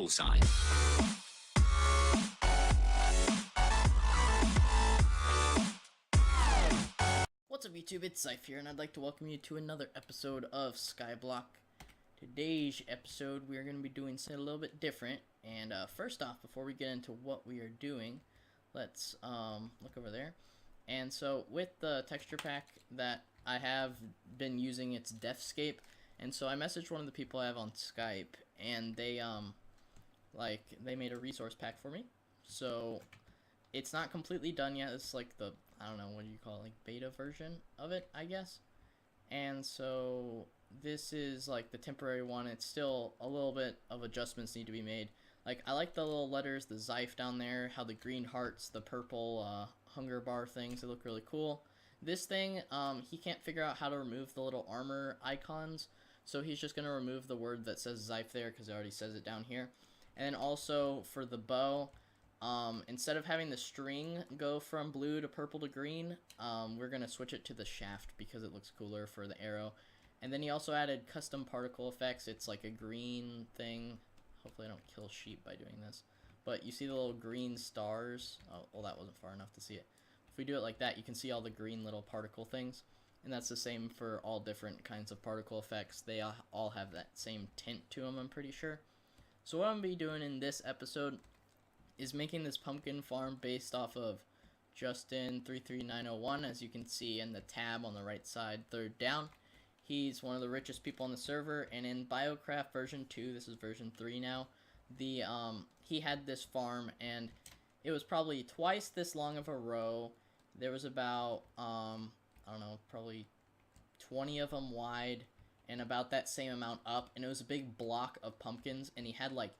bullseye. What's up YouTube, it's Zyph here, and I'd like to welcome you to another episode of Skyblock. Today's episode, we are going to be doing something a little bit different, and first off, before we get into what we are doing, let's look over there. And so, with the texture pack that I have been using, it's Deathscape, and so I messaged one of the people I have on Skype, and they made a resource pack for me. So it's not completely done yet. It's like the, I don't know, what do you call it, like beta version of it, I guess. And so this is like the temporary one. It's still a little bit of adjustments need to be made. Like, I like the little letters, the Zyph down there, how the green hearts, the purple hunger bar things, they look really cool. This thing, he can't figure out how to remove the little armor icons, so he's just going to remove the word that says Zyph there because it already says it down here. And then also for the bow, instead of having the string go from blue to purple to green, we're going to switch it to the shaft because it looks cooler for the arrow. And then he also added custom particle effects. It's like a green thing. Hopefully I don't kill sheep by doing this. But you see the little green stars? Oh, well, that wasn't far enough to see it. If we do it like that, you can see all the green little particle things. And that's the same for all different kinds of particle effects. They all have that same tint to them, I'm pretty sure. So what I'm going to be doing in this episode is making this pumpkin farm based off of Justin33901, as you can see in the tab on the right side, third down. He's one of the richest people on the server, and in Biocraft version 2, this is version 3 now, he had this farm, and it was probably twice this long of a row. There was about, I don't know, probably 20 of them wide, and about that same amount up, and it was a big block of pumpkins, and he had like,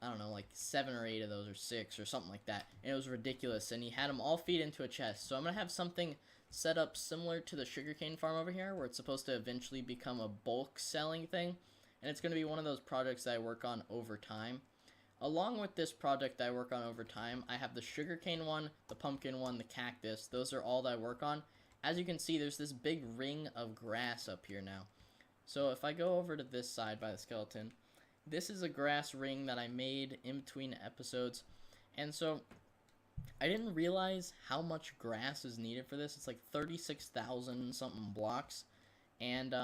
I don't know, like 7 or 8 of those, or 6 or something like that, and it was ridiculous, and he had them all feed into a chest. So I'm gonna have something set up similar to the sugarcane farm over here, where it's supposed to eventually become a bulk selling thing, and it's gonna be one of those projects that I work on over time. Along with this project that I work on over time, I have the sugarcane one, the pumpkin one, the cactus. Those are all that I work on. As you can see, there's this big ring of grass up here now. So if I go over to this side by the skeleton, this is a grass ring that I made in between episodes. And so I didn't realize how much grass is needed for this. It's like 36,000 something blocks. And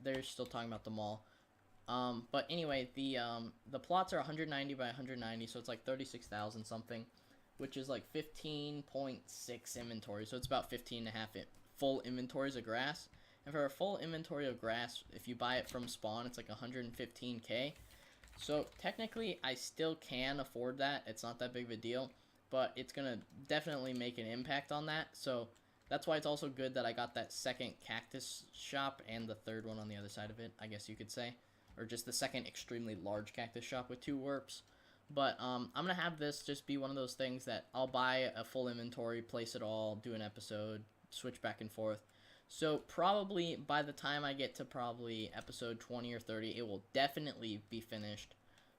they're still talking about the mall. But anyway, the plots are 190 by 190, so it's like 36,000 something, which is like 15.6 inventory, so it's about 15.5 full inventories of grass. And for a full inventory of grass, if you buy it from spawn, it's like 115k. So technically, I still can afford that. It's not that big of a deal, but it's gonna definitely make an impact on that. So that's why it's also good that I got that second cactus shop and the third one on the other side of it, I guess you could say. Or just the second extremely large cactus shop with 2 warps. But I'm going to have this just be one of those things that I'll buy a full inventory, place it all, do an episode, switch back and forth. So probably by the time I get to probably episode 20 or 30, it will definitely be finished.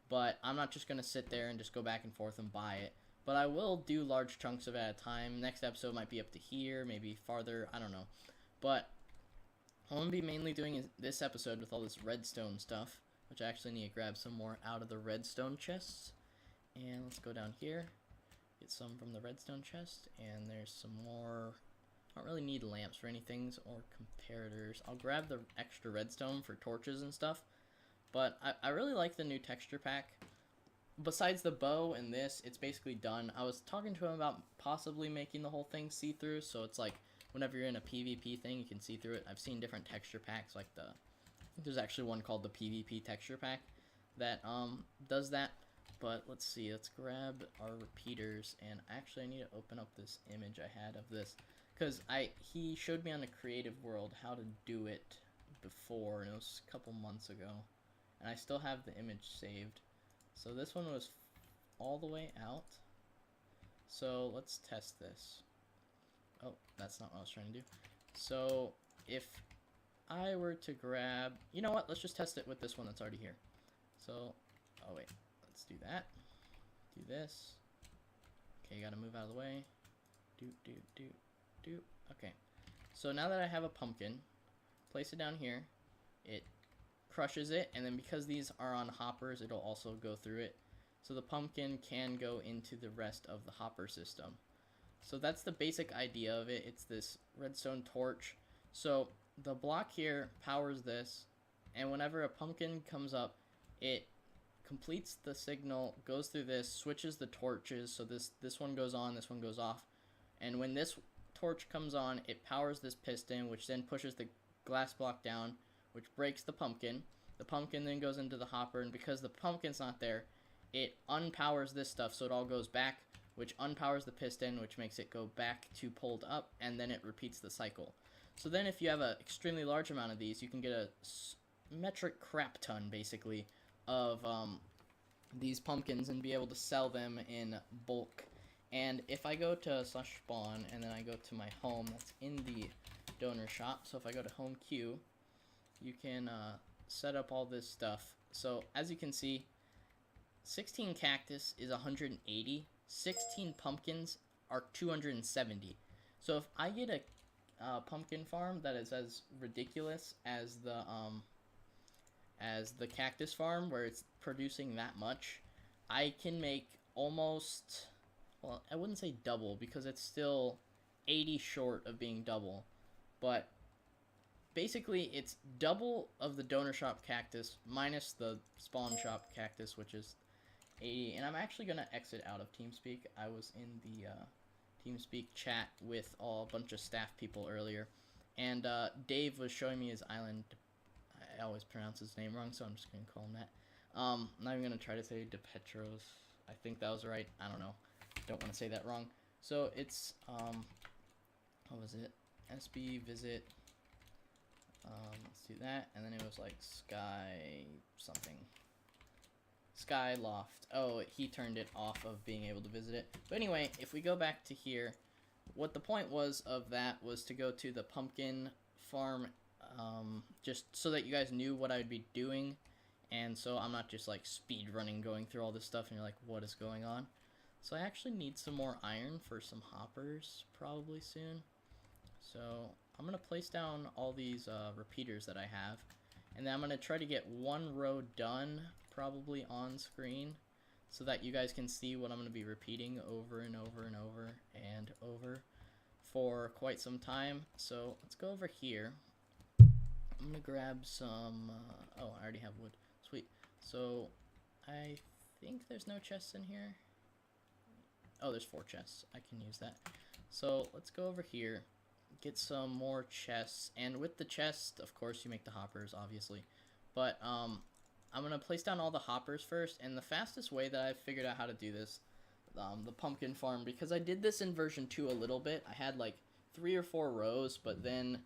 But I'm not just going to sit there and just go back and forth and buy it. But I will do large chunks of it at a time. Next episode might be up to here, maybe farther, I don't know. But what I'm going to be mainly doing is this episode with all this redstone stuff, which I actually need to grab some more out of the redstone chests. And let's go down here, get some from the redstone chest, and there's some more. I don't really need lamps for anything or comparators. I'll grab the extra redstone for torches and stuff, but I really like the new texture pack. Besides the bow and this, it's basically done. I was talking to him about possibly making the whole thing see-through, so it's like whenever you're in a PvP thing, you can see through it. I've seen different texture packs, like I think there's actually one called the PvP texture pack that does that. But let's see, let's grab our repeaters, and actually I need to open up this image I had of this, because he showed me on the creative world how to do it before, and it was a couple months ago, and I still have the image saved. So this one was all the way out, so let's test this. Oh, that's not what I was trying to do. So if I were to grab, you know what, let's just test it with this one that's already here. So, oh wait. Let's do that. Do this. Okay, gotta move out of the way. Okay. So now that I have a pumpkin, place it down here. It crushes it, and then because these are on hoppers, it'll also go through it. So the pumpkin can go into the rest of the hopper system. So that's the basic idea of it. It's this redstone torch. So the block here powers this, and whenever a pumpkin comes up, it completes the signal, goes through this, switches the torches, so this one goes on, this one goes off. And when this torch comes on, it powers this piston, which then pushes the glass block down, which breaks the pumpkin. The pumpkin then goes into the hopper, and because the pumpkin's not there, it unpowers this stuff, so it all goes back, which unpowers the piston, which makes it go back to pulled up, and then it repeats the cycle. So then if you have an extremely large amount of these, you can get a metric crap ton, basically, of these pumpkins and be able to sell them in bulk. And if I go to /spawn, and then I go to my home, that's in the donor shop. So if I go to home queue, you can set up all this stuff. So as you can see, 16 cactus is 180, 16 pumpkins are 270. So if I get a pumpkin farm that is as ridiculous as the cactus farm, where it's producing that much, I can make almost, well, I wouldn't say double because it's still 80 short of being double, but basically it's double of the donor shop cactus minus the spawn shop cactus, which is 80. And I'm actually gonna exit out of TeamSpeak. I was in the TeamSpeak chat with a bunch of staff people earlier, and Dave was showing me his island. I always pronounce his name wrong, so I'm just gonna call him that. I'm not even gonna try to say DePetros. I think that was right. I don't know. Don't want to say that wrong. So it's what was it? SB visit. Let's do that, and then it was like Sky something. Skyloft. Oh, he turned it off of being able to visit it. But anyway, if we go back to here, what the point was of that was to go to the pumpkin farm, just so that you guys knew what I'd be doing, and so I'm not just like speed running going through all this stuff and you're like, what is going on? So I actually need some more iron for some hoppers probably soon. So I'm gonna place down all these repeaters that I have, and then I'm gonna try to get one row done probably on screen so that you guys can see what I'm going to be repeating over and over and over and over for quite some time. So let's go over here. I'm going to grab some, oh, I already have wood. Sweet. So I think there's no chests in here. Oh, there's 4 chests. I can use that. So let's go over here, get some more chests, and with the chest, of course, you make the hoppers, obviously. But I'm going to place down all the hoppers first, and the fastest way that I've figured out how to do this, the pumpkin farm, because I did this in version 2 a little bit. I had like 3 or 4 rows, but then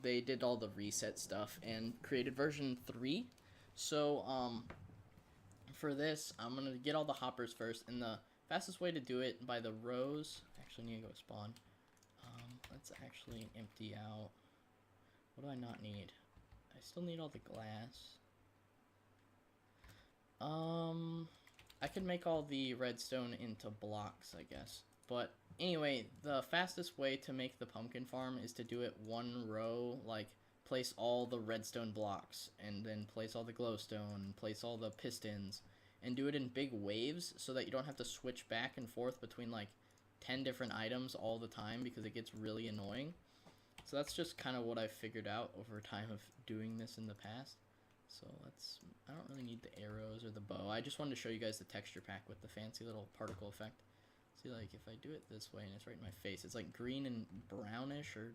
they did all the reset stuff and created version 3. So for this, I'm going to get all the hoppers first, and the fastest way to do it by the rows, actually I need to go spawn. Let's actually empty out. What do I not need? I still need all the glass. I could make all the redstone into blocks, I guess. But anyway, the fastest way to make the pumpkin farm is to do it one row, like place all the redstone blocks, and then place all the glowstone, place all the pistons, and do it in big waves so that you don't have to switch back and forth between like 10 different items all the time, because it gets really annoying. So that's just kind of what I've figured out over time of doing this in the past. So I don't really need the arrows or the bow. I just wanted to show you guys the texture pack with the fancy little particle effect. See, like, if I do it this way and it's right in my face, it's like green and brownish, or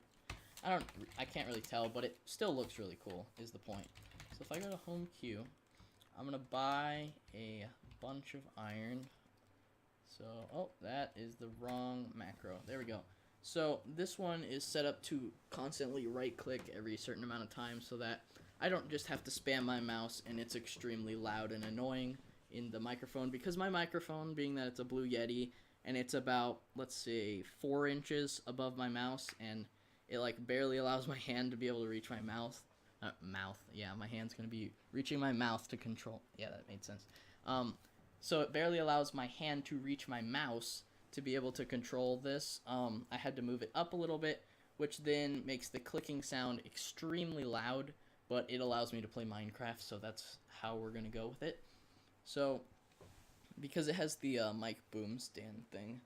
I can't really tell, but it still looks really cool, is the point. So if I go to home queue, I'm gonna buy a bunch of iron. So, oh, that is the wrong macro. There we go. So this one is set up to constantly right click every certain amount of time so that I don't just have to spam my mouse and it's extremely loud and annoying in the microphone, because my microphone, being that it's a Blue Yeti and it's about, let's say, 4 inches above my mouse, and it like barely allows my hand to be able to reach my mouth. Yeah, my hand's gonna be reaching my mouth to control. Yeah, that made sense. So it barely allows my hand to reach my mouse to be able to control this. I had to move it up a little bit, which then makes the clicking sound extremely loud, but it allows me to play Minecraft, so that's how we're gonna go with it. So, because it has the mic boom stand thing,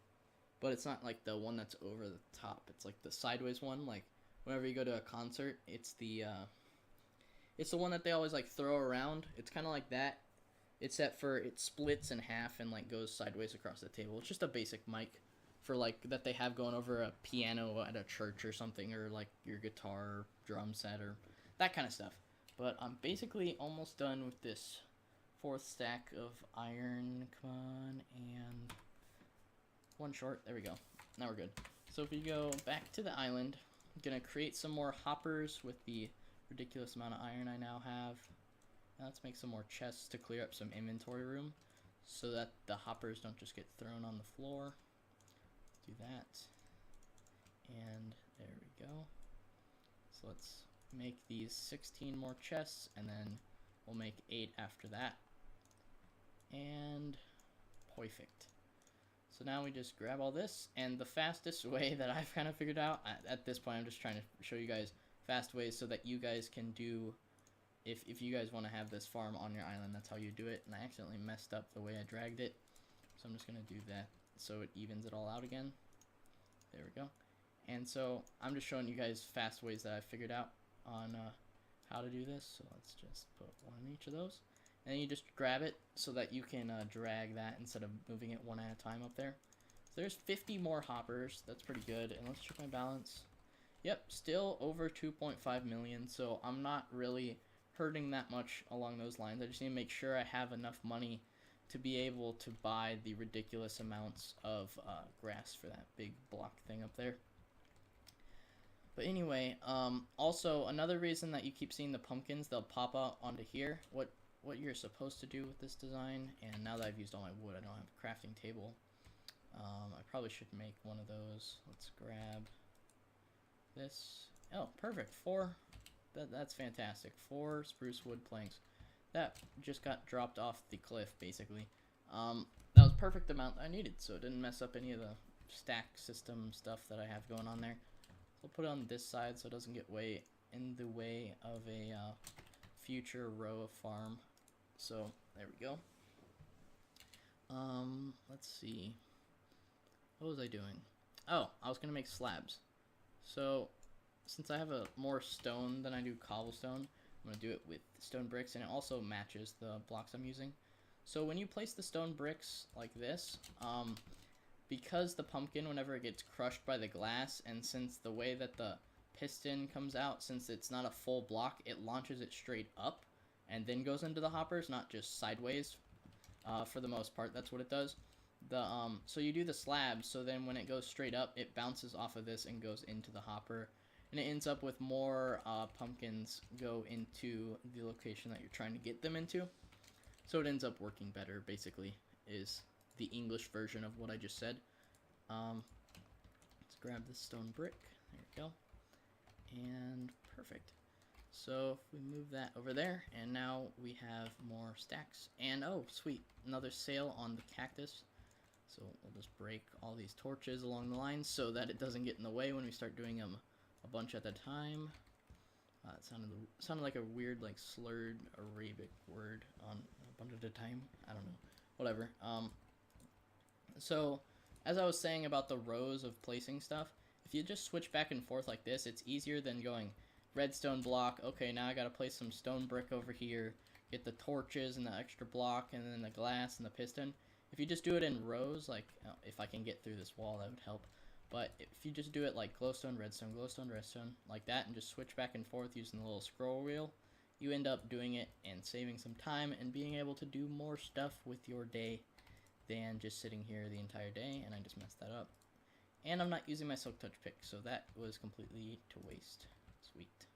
but it's not like the one that's over the top. It's like the sideways one. Like whenever you go to a concert, it's the one that they always like throw around. It's kind of like that. It's set for it splits in half and like goes sideways across the table. It's just a basic mic for like that they have going over a piano at a church or something, or like your guitar or drum set or that kind of stuff. But I'm basically almost done with this 4th stack of iron. Come on, and one short. There we go. Now we're good. So if you go back to the island, I'm gonna create some more hoppers with the ridiculous amount of iron I now have. Now let's make some more chests to clear up some inventory room so that the hoppers don't just get thrown on the floor. Do that. And there we go. So let's make these 16 more chests, and then we'll make 8 after that. And perfect. So now we just grab all this, and the fastest way that I've kind of figured out, at this point I'm just trying to show you guys fast ways so that you guys can do, if you guys want to have this farm on your island, that's how you do it. And I accidentally messed up the way I dragged it, so I'm just going to do that so it evens it all out again. There we go. And so I'm just showing you guys fast ways that I've figured out on how to do this. So let's just put one in each of those. And then you just grab it so that you can drag that instead of moving it one at a time up there. So there's 50 more hoppers. That's pretty good. And let's check my balance. Yep, still over 2.5 million. So I'm not really hurting that much along those lines. I just need to make sure I have enough money to be able to buy the ridiculous amounts of grass for that big block thing up there. But anyway, also another reason that you keep seeing the pumpkins, they'll pop out onto here. What you're supposed to do with this design, and now that I've used all my wood, I don't have a crafting table. I probably should make one of those. Let's grab this. Oh, perfect. 4. That's fantastic. 4 spruce wood planks. That just got dropped off the cliff, basically. That was perfect amount I needed, so it didn't mess up any of the stack system stuff that I have going on there. So I'll put it on this side so it doesn't get in the way of a future row of farm. So there we go. Let's see. What was I doing? Oh, I was gonna make slabs. So since I have more stone than I do cobblestone, I'm gonna do it with stone bricks, and it also matches the blocks I'm using. So when you place the stone bricks like this, because the pumpkin, whenever it gets crushed by the glass, and since the way that the piston comes out, since it's not a full block, it launches it straight up and then goes into the hoppers, not just sideways. For the most part, that's what it does. So you do the slabs, so then when it goes straight up, it bounces off of this and goes into the hopper, and it ends up with more pumpkins go into the location that you're trying to get them into. So it ends up working better, basically, is the English version of what I just said. Let's grab this stone brick. There we go. And perfect. So if we move that over there, and now we have more stacks. And oh, sweet, another sail on the cactus. So we'll just break all these torches along the line so that it doesn't get in the way when we start doing them a bunch at a time. It sounded like a weird, like, slurred Arabic word on a bunch at a time. I don't know. Whatever. So, as I was saying about the rows of placing stuff, if you just switch back and forth like this, it's easier than going redstone block. Okay, now I gotta place some stone brick over here, get the torches and the extra block, and then the glass and the piston. If you just do it in rows, like, if I can get through this wall, that would help. But if you just do it like glowstone, redstone, like that, and just switch back and forth using the little scroll wheel, you end up doing it and saving some time and being able to do more stuff with your day than just sitting here the entire day. And I just messed that up. And I'm not using my silk touch pick, so that was completely to waste. Sweet.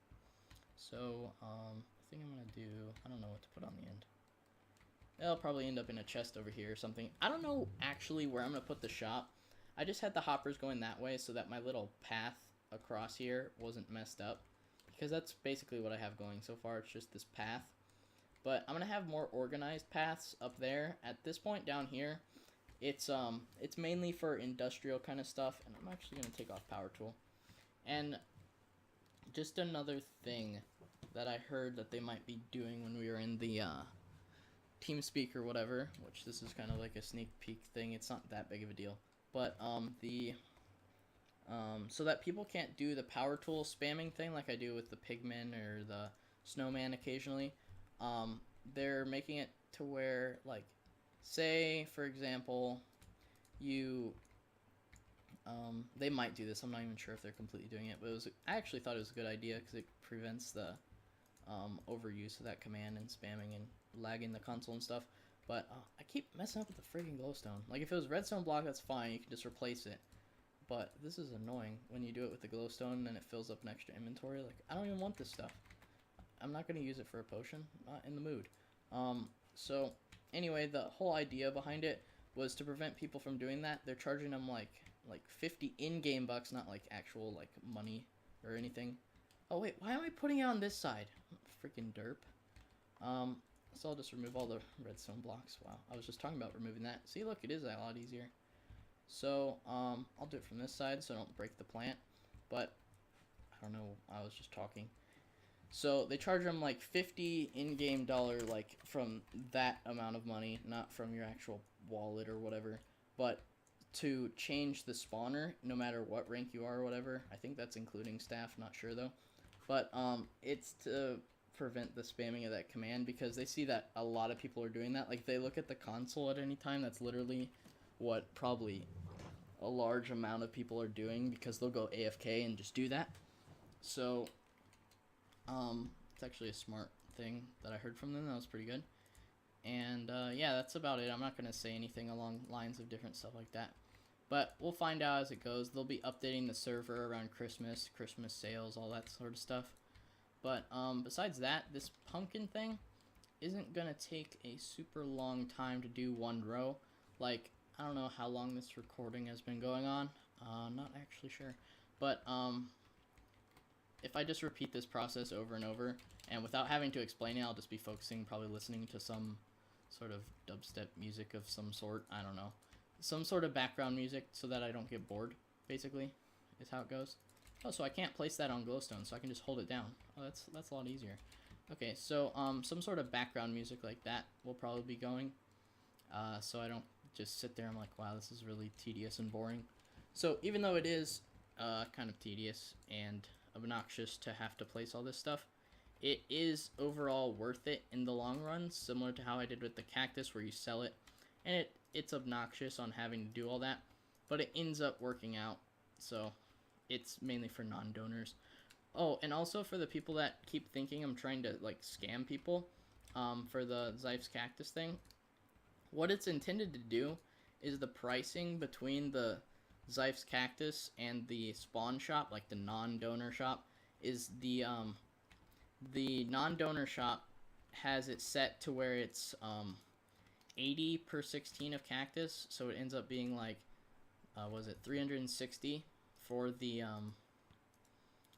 So, the thing I'm gonna do, I don't know what to put on the end. It'll probably end up in a chest over here or something. I don't know actually where I'm gonna put the shop. I just had the hoppers going that way so that my little path across here wasn't messed up, because that's basically what I have going so far. It's just this path. But I'm gonna have more organized paths up there. At this point down here, it's mainly for industrial kind of stuff, and I'm actually gonna take off power tool. And just another thing that I heard that they might be doing when we were in the TeamSpeak or whatever, which this is kind of like a sneak peek thing. It's not that big of a deal. But so that people can't do the power tool spamming thing like I do with the pigmen or the snowman occasionally, they're making it to where, like, say for example, you they might do this. I'm not even sure if they're completely doing it, but I actually thought it was a good idea because it prevents the overuse of that command and spamming and lagging the console and stuff. But I keep messing up with the friggin' glowstone. Like, if it was redstone block, that's fine, you can just replace it. But this is annoying when you do it with the glowstone and it fills up an extra inventory. Like, I don't even want this stuff. I'm not going to use it for a potion. Not in the mood. So anyway, the whole idea behind it was to prevent people from doing that. They're charging them like 50 in-game bucks, not like actual like money or anything. Oh wait, why am I putting it on this side? Freaking derp. So I'll just remove all the redstone blocks. Wow, I was just talking about removing that. See, look, it is a lot easier. So I'll do it from this side so I don't break the plant. But I don't know, I was just talking. So they charge them like 50 in-game dollar, like from that amount of money, not from your actual wallet or whatever. But to change the spawner, no matter what rank you are or whatever, I think that's including staff, not sure though. But it's to prevent the spamming of that command, because they see that a lot of people are doing that. Like, if they look at the console at any time, that's literally what probably a large amount of people are doing, because they'll go AFK and just do that. So it's actually a smart thing that I heard from them. That was pretty good. And yeah, that's about it. I'm not going to say anything along lines of different stuff like that, but we'll find out as it goes. They'll be updating the server around Christmas sales, all that sort of stuff. But besides that, this pumpkin thing isn't going to take a super long time to do one row. Like, I don't know how long this recording has been going on. Not actually sure. But if I just repeat this process over and over, and without having to explain it, I'll just be focusing, probably listening to some sort of dubstep music of some sort. I don't know. Some sort of background music so that I don't get bored, basically, is how it goes. Oh, so I can't place that on glowstone, so I can just hold it down. Oh, that's a lot easier. Okay, so some sort of background music like that will probably be going. So I don't just sit there and I'm like, wow, this is really tedious and boring. So even though it is kind of tedious and obnoxious to have to place all this stuff, it is overall worth it in the long run, similar to how I did with the cactus where you sell it, and it's obnoxious on having to do all that, but it ends up working out. So it's mainly for non-donors. Oh, and also for the people that keep thinking I'm trying to like scam people for the Zyph's cactus thing, what it's intended to do is the pricing between the Zyph's cactus and the spawn shop, like the non-donor shop, is the non-donor shop has it set to where it's 80 per 16 of cactus, so it ends up being like was it 360 for the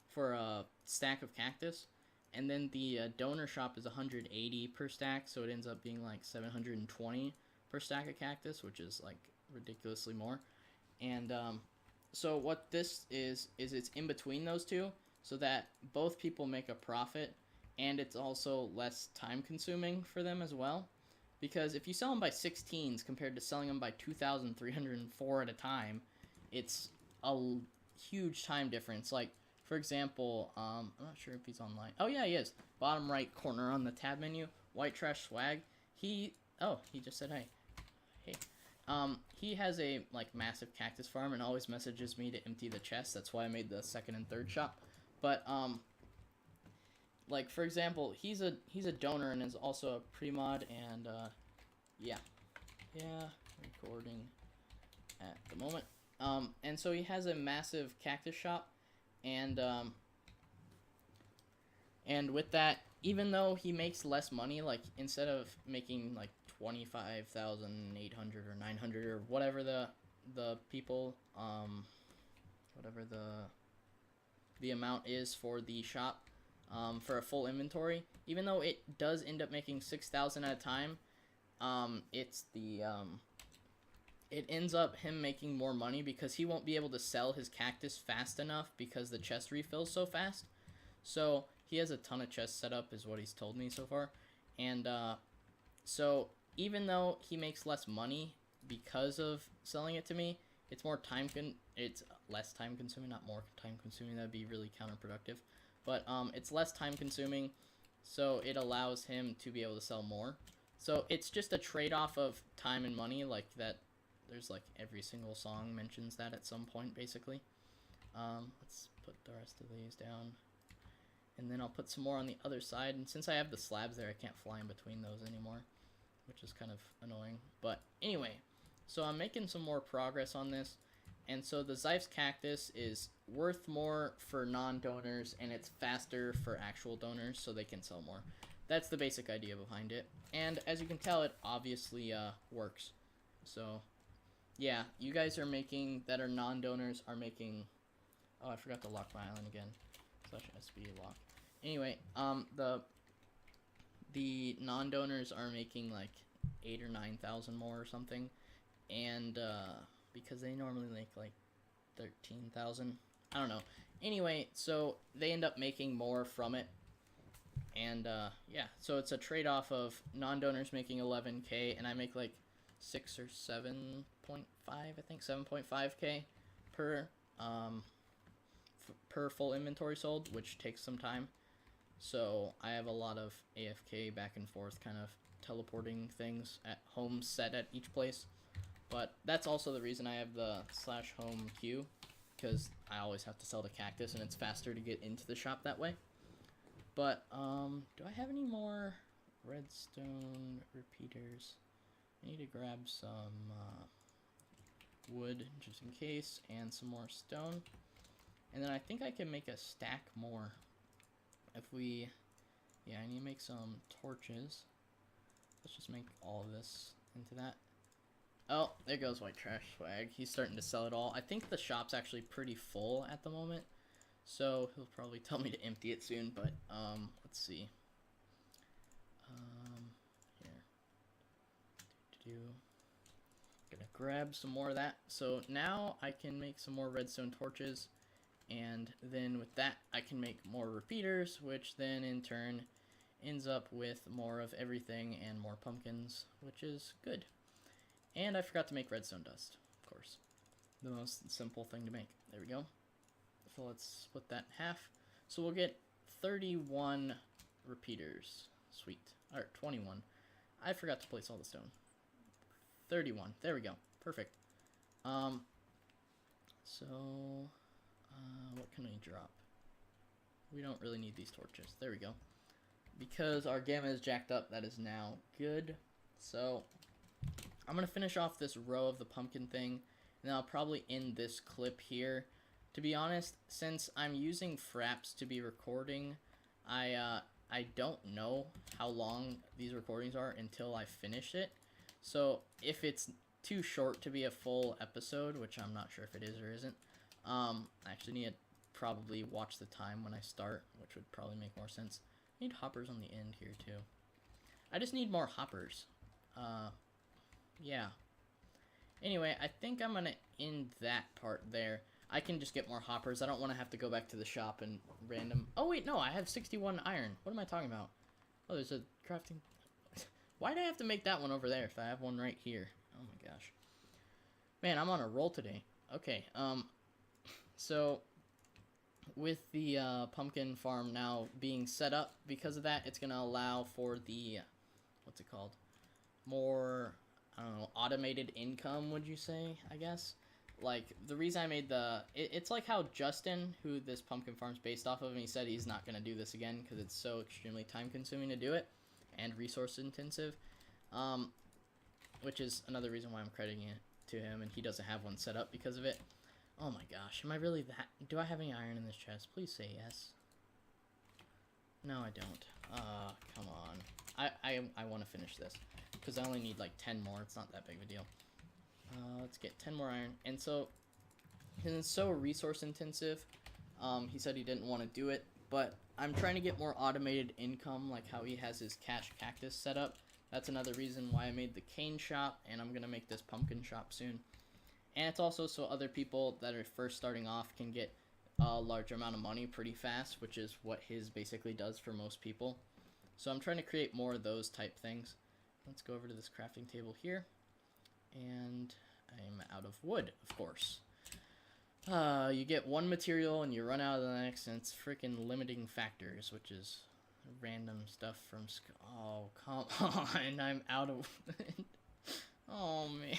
for a stack of cactus, and then the donor shop is 180 per stack, so it ends up being like 720 per stack of cactus, which is like ridiculously more. And so what this is it's in between those two, so that both people make a profit, and it's also less time consuming for them as well. Because if you sell them by 16s compared to selling them by 2,304 at a time, it's a huge time difference. Like, for example, I'm not sure if he's online. Oh yeah, he is. Bottom right corner on the tab menu, White Trash Swag. He just said hey. Hey. He has a like massive cactus farm and always messages me to empty the chest. That's why I made the second and third shop. But like for example, he's a donor and is also a pre-mod, and yeah, recording at the moment. And so he has a massive cactus shop, and with that, even though he makes less money, like instead of making like 25,800 or 900 or whatever the people whatever the amount is for the shop for a full inventory, even though it does end up making 6,000 at a time, it ends up him making more money because he won't be able to sell his cactus fast enough because the chest refills so fast. So he has a ton of chests set up is what he's told me so far. And so even though he makes less money because of selling it to me, it's less time consuming, not more time consuming. That'd be really counterproductive. But it's less time consuming, so it allows him to be able to sell more. So it's just a trade-off of time and money, like that. There's like every single song mentions that at some point, basically. Let's put the rest of these down. And then I'll put some more on the other side. And since I have the slabs there, I can't fly in between those anymore, which is kind of annoying. But anyway, so I'm making some more progress on this. And so the Zyph's cactus is worth more for non-donors, and it's faster for actual donors, so they can sell more. That's the basic idea behind it. And as you can tell, it obviously works. So yeah, you guys are making, that are non-donors, are making... Oh, I forgot to lock my island again. /SB lock. Anyway, the non-donors are making like 8,000 or 9,000 more or something, and because they normally make like 13,000, I don't know. Anyway, so they end up making more from it, and yeah, so it's a trade-off of non-donors making 11k, and I make like 6 or 7.5, I think 7.5k per per full inventory sold, which takes some time. So I have a lot of AFK back and forth kind of teleporting things at home set at each place. But that's also the reason I have the /home queue, because I always have to sell the cactus and it's faster to get into the shop that way. But do I have any more redstone repeaters? I need to grab some wood just in case, and some more stone. And then I think I can make a stack more. If we... Yeah, I need to make some torches. Let's just make all of this into that. Oh, there goes White Trash Swag. He's starting to sell it all. I think the shop's actually pretty full at the moment, so he'll probably tell me to empty it soon, but let's see. Here. Gonna grab some more of that. So now I can make some more redstone torches, and then with that I can make more repeaters, which then in turn ends up with more of everything and more pumpkins, which is good. And I forgot to make redstone dust, of course. The most simple thing to make. There we go. So let's split that in half. So we'll get 31 repeaters. Sweet. Alright, 21. I forgot to place all the stone. 31. There we go. Perfect. So what can we drop? We don't really need these torches. There we go. Because our gamma is jacked up, that is now good. So I'm going to finish off this row of the pumpkin thing, and then I'll probably end this clip here. To be honest, since I'm using Fraps to be recording, I don't know how long these recordings are until I finish it. So if it's too short to be a full episode, which I'm not sure if it is or isn't, I actually need to probably watch the time when I start, which would probably make more sense. I need hoppers on the end here too. I just need more hoppers. Yeah. Anyway, I think I'm gonna end that part there. I can just get more hoppers. I don't want to have to go back to the shop and random... Oh wait, no, I have 61 iron. What am I talking about? Oh, there's a crafting... Why did I have to make that one over there if I have one right here? Oh my gosh. Man, I'm on a roll today. Okay, so with the pumpkin farm now being set up, because of that, it's gonna allow for the... What's it called? More... I don't know, automated income, would you say, I guess? Like, the reason I made the... It's like how Justin, who this pumpkin farm's based off of, and he said he's not going to do this again because it's so extremely time-consuming to do it, and resource-intensive, which is another reason why I'm crediting it to him, and he doesn't have one set up because of it. Oh my gosh, am I really that... Do I have any iron in this chest? Please say yes. No, I don't. Come on. I want to finish this, because I only need like 10 more. It's not that big of a deal. Let's get 10 more iron. And so, because it's so resource intensive, he said he didn't want to do it, but I'm trying to get more automated income, like how he has his cash cactus set up. That's another reason why I made the cane shop, and I'm gonna make this pumpkin shop soon. And it's also so other people that are first starting off can get a large amount of money pretty fast, which is what his basically does for most people. So I'm trying to create more of those type things. Let's go over to this crafting table here, and I'm out of wood, of course. You get one material and you run out of the next, and it's freaking limiting factors, which is random stuff from oh, come on, I'm out of wood. Oh, man.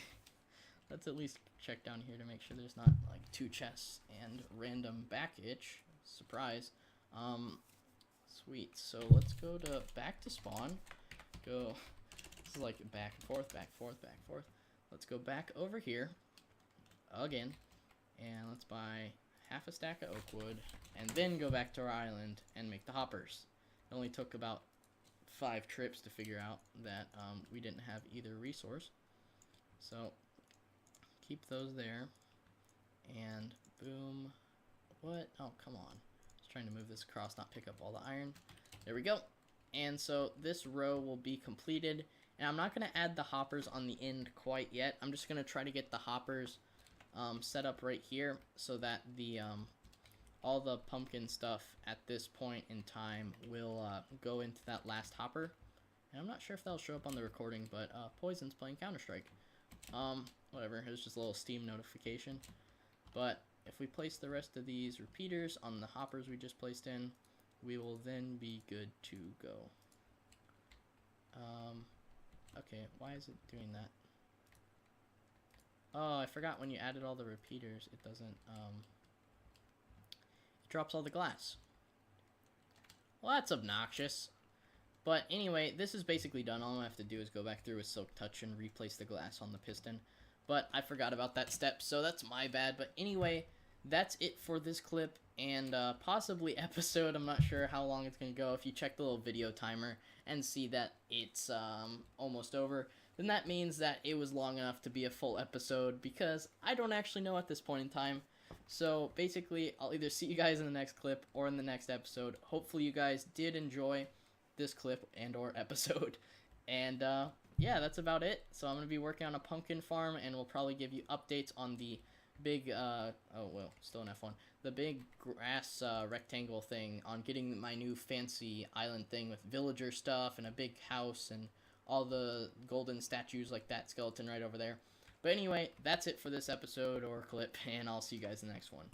Let's at least check down here to make sure there's not, like, 2 chests and random back itch. Surprise. Sweet. So let's go to back to spawn. Go. This is like back and forth, back, forth, back, forth. Let's go back over here again, and let's buy half a stack of oak wood, and then go back to our island and make the hoppers. It only took about 5 trips to figure out that we didn't have either resource. So keep those there, and boom. What? Oh, come on. I was trying to move this across, not pick up all the iron. There we go. And so this row will be completed, and I'm not going to add the hoppers on the end quite yet. I'm just going to try to get the hoppers set up right here so that the all the pumpkin stuff at this point in time will go into that last hopper. And I'm not sure if that'll show up on the recording, but Poison's playing Counter-Strike. Whatever, it was just a little Steam notification. But if we place the rest of these repeaters on the hoppers we just placed in, we will then be good to go. Okay, why is it doing that? Oh, I forgot when you added all the repeaters, it doesn't, it drops all the glass. Well, that's obnoxious. But anyway, this is basically done. All I have to do is go back through with Silk Touch and replace the glass on the piston. But I forgot about that step, so that's my bad. But anyway, that's it for this clip and possibly episode. I'm not sure how long it's going to go. If you check the little video timer and see that it's almost over, then that means that it was long enough to be a full episode, because I don't actually know at this point in time. So basically, I'll either see you guys in the next clip or in the next episode. Hopefully you guys did enjoy this clip and or episode. And yeah, that's about it. So I'm going to be working on a pumpkin farm, and we'll probably give you updates on the big, oh, well, still an F1, the big grass rectangle thing, on getting my new fancy island thing with villager stuff and a big house and all the golden statues like that skeleton right over there. But anyway, that's it for this episode or clip, and I'll see you guys in the next one.